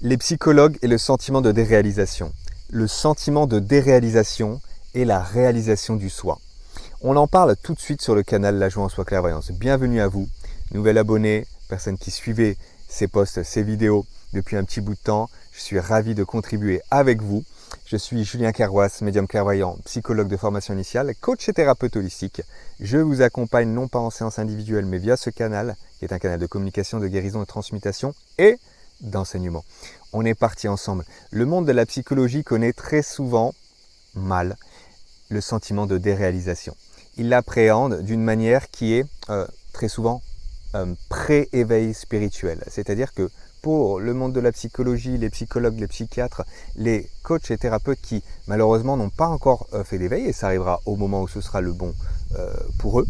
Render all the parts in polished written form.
Les psychologues et le sentiment de déréalisation. Le sentiment de déréalisation et la réalisation du soi. On en parle tout de suite sur le canal La Joie en Soi Clairvoyance. Bienvenue à vous, nouvel abonné, personne qui suivait ces posts, ces vidéos depuis un petit bout de temps. Je suis ravi de contribuer avec vous. Je suis Julien Kerwas, médium clairvoyant, psychologue de formation initiale, coach et thérapeute holistique. Je vous accompagne non pas en séance individuelle, mais via ce canal, qui est un canal de communication, de guérison, de transmutation et d'enseignement. On est parti ensemble. Le monde de la psychologie connaît très souvent mal le sentiment de déréalisation. Il l'appréhende d'une manière qui est très souvent pré-éveil spirituel. C'est-à-dire que pour le monde de la psychologie, les psychologues, les psychiatres, les coachs et thérapeutes qui malheureusement n'ont pas encore fait d'éveil, et ça arrivera au moment où ce sera le bon pour eux,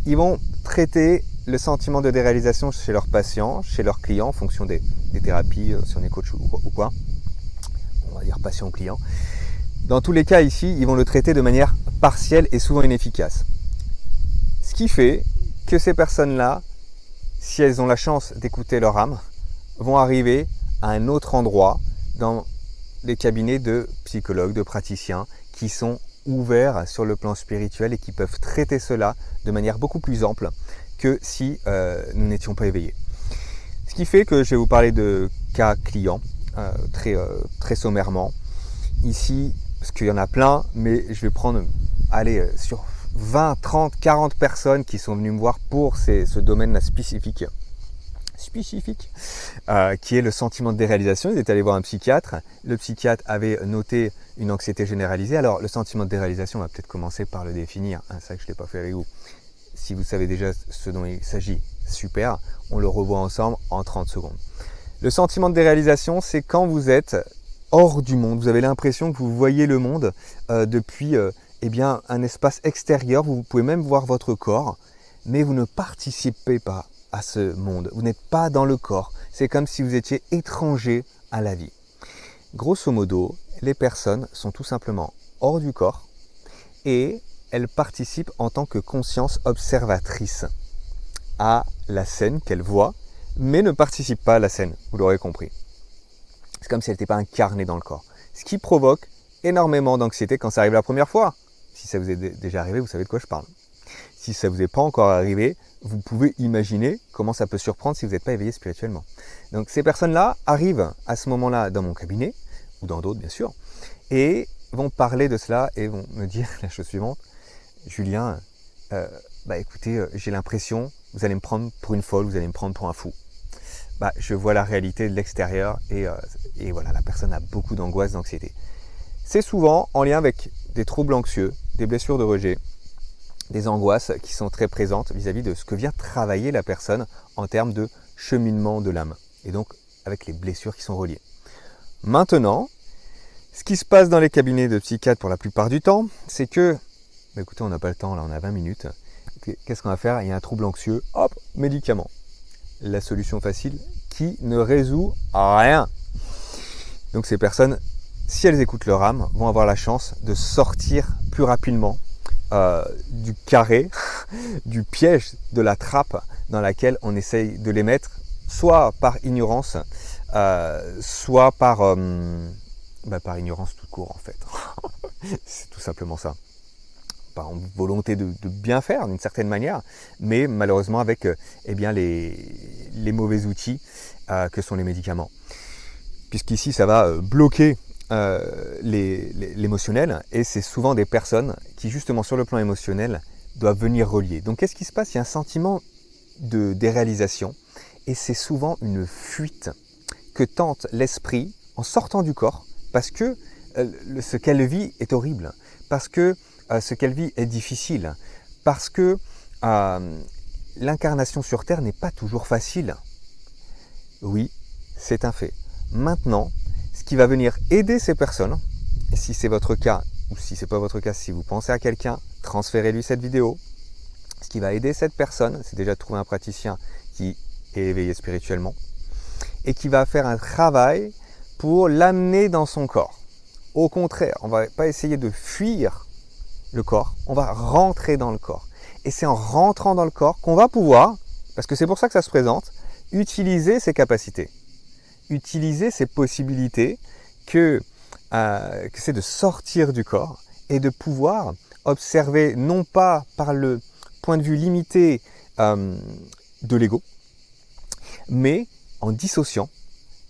ils vont traiter le sentiment de déréalisation chez leurs patients, chez leurs clients, en fonction des thérapies, si on est coach ou quoi, on va dire patient ou client. Dans tous les cas ici, ils vont le traiter de manière partielle et souvent inefficace. Ce qui fait que ces personnes-là, si elles ont la chance d'écouter leur âme, vont arriver à un autre endroit dans les cabinets de psychologues, de praticiens qui sont ouverts sur le plan spirituel et qui peuvent traiter cela de manière beaucoup plus ample que si nous n'étions pas éveillés. Ce qui fait que je vais vous parler de cas clients très sommairement. Ici, parce qu'il y en a plein, mais je vais prendre sur 20, 30, 40 personnes qui sont venues me voir pour ce domaine-là spécifique, qui est le sentiment de déréalisation. Ils étaient allés voir un psychiatre. Le psychiatre avait noté une anxiété généralisée. Alors, le sentiment de déréalisation, on va peut-être commencer par le définir. C'est vrai que je ne l'ai pas fait avec vous. Si vous savez déjà ce dont il s'agit, super. On le revoit ensemble en 30 secondes. Le sentiment de déréalisation, c'est quand vous êtes hors du monde. Vous avez l'impression que vous voyez le monde depuis un espace extérieur. Vous pouvez même voir votre corps, mais vous ne participez pas à ce monde. Vous n'êtes pas dans le corps. C'est comme si vous étiez étranger à la vie. Grosso modo, les personnes sont tout simplement hors du corps et elles participent en tant que conscience observatrice à la scène qu'elles voient, mais ne participent pas à la scène. Vous l'aurez compris. C'est comme si elle n'était pas incarnée dans le corps. Ce qui provoque énormément d'anxiété quand ça arrive la première fois. Si ça vous est déjà arrivé, vous savez de quoi je parle. Si ça ne vous est pas encore arrivé, vous pouvez imaginer comment ça peut surprendre si vous n'êtes pas éveillé spirituellement. Donc ces personnes-là arrivent à ce moment-là dans mon cabinet, ou dans d'autres bien sûr, et vont parler de cela et vont me dire la chose suivante. Julien, écoutez, j'ai l'impression, vous allez me prendre pour une folle, vous allez me prendre pour un fou. Je vois la réalité de l'extérieur et voilà, la personne a beaucoup d'angoisse, d'anxiété. C'est souvent en lien avec des troubles anxieux, des blessures de rejet, des angoisses qui sont très présentes vis-à-vis de ce que vient travailler la personne en termes de cheminement de l'âme et donc avec les blessures qui sont reliées. Maintenant, ce qui se passe dans les cabinets de psychiatres pour la plupart du temps, c'est que, écoutez, on n'a pas le temps, là on a 20 minutes, qu'est-ce qu'on va faire? Il y a un trouble anxieux, hop, médicament. La solution facile qui ne résout rien. Donc ces personnes, si elles écoutent leur âme, vont avoir la chance de sortir plus rapidement du carré, du piège, de la trappe dans laquelle on essaye de les mettre, soit par ignorance, soit par ignorance tout court en fait. C'est tout simplement ça. Par volonté de bien faire d'une certaine manière, mais malheureusement avec les mauvais outils que sont les médicaments. Puisqu'ici ça va bloquer l'émotionnel et c'est souvent des personnes qui justement sur le plan émotionnel doivent venir relier. Donc qu'est-ce qui se passe? Il y a un sentiment de déréalisation et c'est souvent une fuite que tente l'esprit en sortant du corps parce que ce qu'elle vit est horrible, parce que ce qu'elle vit est difficile, parce que l'incarnation sur Terre n'est pas toujours facile. Oui, c'est un fait. Maintenant, ce qui va venir aider ces personnes, et si c'est votre cas, ou si ce n'est pas votre cas, si vous pensez à quelqu'un, transférez-lui cette vidéo. Ce qui va aider cette personne, c'est déjà de trouver un praticien qui est éveillé spirituellement, et qui va faire un travail pour l'amener dans son corps. Au contraire, on ne va pas essayer de fuir le corps, on va rentrer dans le corps. Et c'est en rentrant dans le corps qu'on va pouvoir, parce que c'est pour ça que ça se présente, utiliser ses capacités. utiliser ces possibilités que c'est de sortir du corps et de pouvoir observer non pas par le point de vue limité de l'ego, mais en dissociant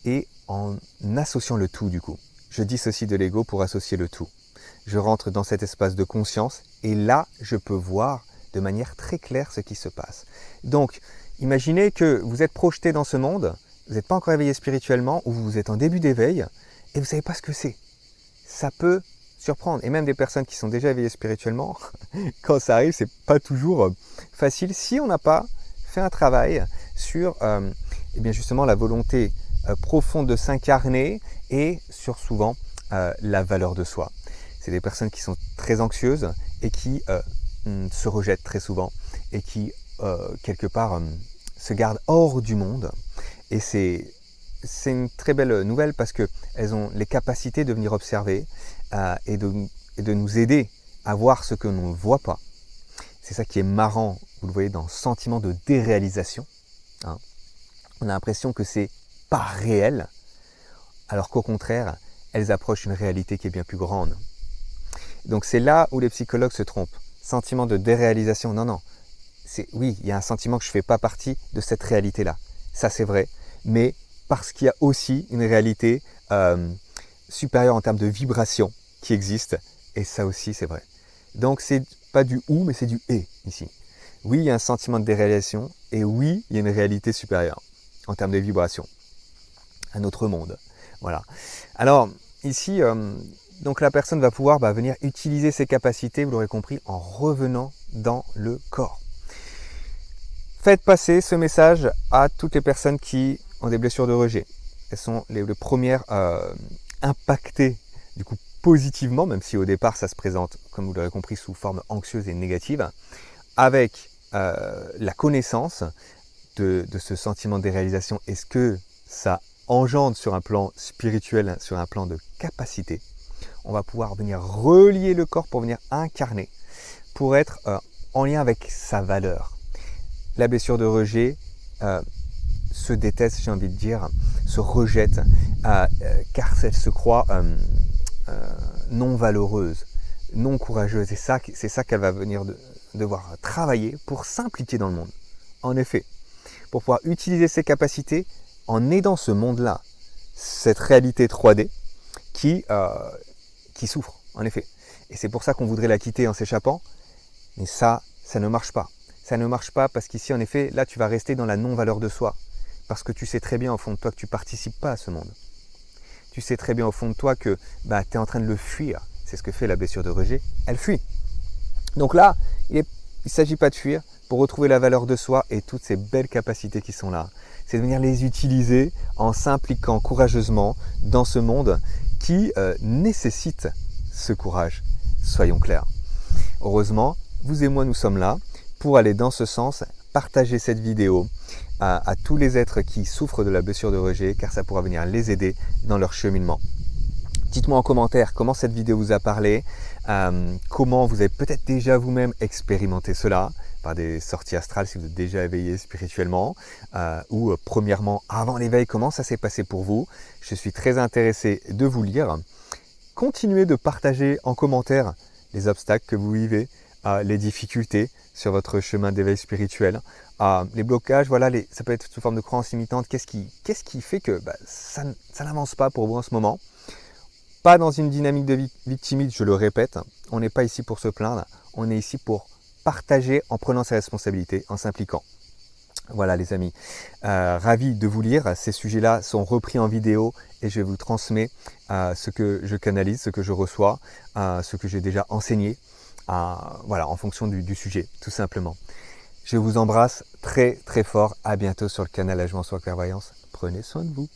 et en associant le tout du coup. Je dissocie de l'ego pour associer le tout. Je rentre dans cet espace de conscience et là, je peux voir de manière très claire ce qui se passe. Donc, imaginez que vous êtes projeté dans ce monde, vous n'êtes pas encore éveillé spirituellement ou vous êtes en début d'éveil et vous ne savez pas ce que c'est. Ça peut surprendre. Et même des personnes qui sont déjà éveillées spirituellement, quand ça arrive, c'est pas toujours facile si on n'a pas fait un travail sur eh bien justement la volonté profonde de s'incarner et sur souvent la valeur de soi. C'est des personnes qui sont très anxieuses et qui se rejettent très souvent et qui quelque part se gardent hors du monde. Et c'est une très belle nouvelle parce qu'elles ont les capacités de venir observer et de nous aider à voir ce que l'on ne voit pas. C'est ça qui est marrant, vous le voyez, dans le sentiment de déréalisation. Hein. On a l'impression que c'est pas réel, alors qu'au contraire, elles approchent une réalité qui est bien plus grande. Donc c'est là où les psychologues se trompent. Sentiment de déréalisation, non. Oui, il y a un sentiment que je ne fais pas partie de cette réalité-là. Ça c'est vrai, mais parce qu'il y a aussi une réalité supérieure en termes de vibration qui existe, et ça aussi c'est vrai. Donc c'est pas du ou, mais c'est du et ici. Oui, il y a un sentiment de déréalisation, et oui, il y a une réalité supérieure en termes de vibration. Un autre monde. Voilà. Alors, ici, donc la personne va pouvoir venir utiliser ses capacités, vous l'aurez compris, en revenant dans le corps. Faites passer ce message à toutes les personnes qui ont des blessures de rejet. Elles sont les premières impactées du coup positivement, même si au départ ça se présente, comme vous l'aurez compris, sous forme anxieuse et négative, avec la connaissance de ce sentiment de déréalisation et ce que ça engendre sur un plan spirituel, sur un plan de capacité. On va pouvoir venir relier le corps pour venir incarner, pour être en lien avec sa valeur. La blessure de rejet se déteste, j'ai envie de dire, se rejette, car elle se croit non valeureuse, non courageuse. Et c'est ça qu'elle va venir devoir travailler pour s'impliquer dans le monde. En effet, pour pouvoir utiliser ses capacités en aidant ce monde-là, cette réalité 3D qui souffre, en effet. Et c'est pour ça qu'on voudrait la quitter en s'échappant, mais ça ne marche pas. Ça ne marche pas parce qu'ici, en effet, là, tu vas rester dans la non-valeur de soi. Parce que tu sais très bien au fond de toi que tu ne participes pas à ce monde. Tu sais très bien au fond de toi que tu es en train de le fuir. C'est ce que fait la blessure de rejet. Elle fuit. Donc là, il ne s'agit pas de fuir pour retrouver la valeur de soi et toutes ces belles capacités qui sont là. C'est de venir les utiliser en s'impliquant courageusement dans ce monde qui nécessite ce courage. Soyons clairs. Heureusement, vous et moi, nous sommes là pour aller dans ce sens, partager cette vidéo à tous les êtres qui souffrent de la blessure de rejet, car ça pourra venir les aider dans leur cheminement. Dites-moi en commentaire comment cette vidéo vous a parlé, comment vous avez peut-être déjà vous-même expérimenté cela, par des sorties astrales si vous êtes déjà éveillé spirituellement, ou premièrement, avant l'éveil, comment ça s'est passé pour vous. Je suis très intéressé de vous lire. Continuez de partager en commentaire les obstacles que vous vivez, les difficultés sur votre chemin d'éveil spirituel, les blocages, voilà, ça peut être sous forme de croyances limitantes. Qu'est-ce qui fait que ça n'avance pas pour vous en ce moment? Pas dans une dynamique de victimisme, je le répète, on n'est pas ici pour se plaindre, on est ici pour partager en prenant ses responsabilités, en s'impliquant. Voilà les amis, ravi de vous lire, ces sujets-là sont repris en vidéo et je vous transmets ce que je canalise, ce que je reçois, ce que j'ai déjà enseigné, voilà, en fonction du sujet, tout simplement. Je vous embrasse très très fort, à bientôt sur le canal Agement Soi Clairvoyance, prenez soin de vous.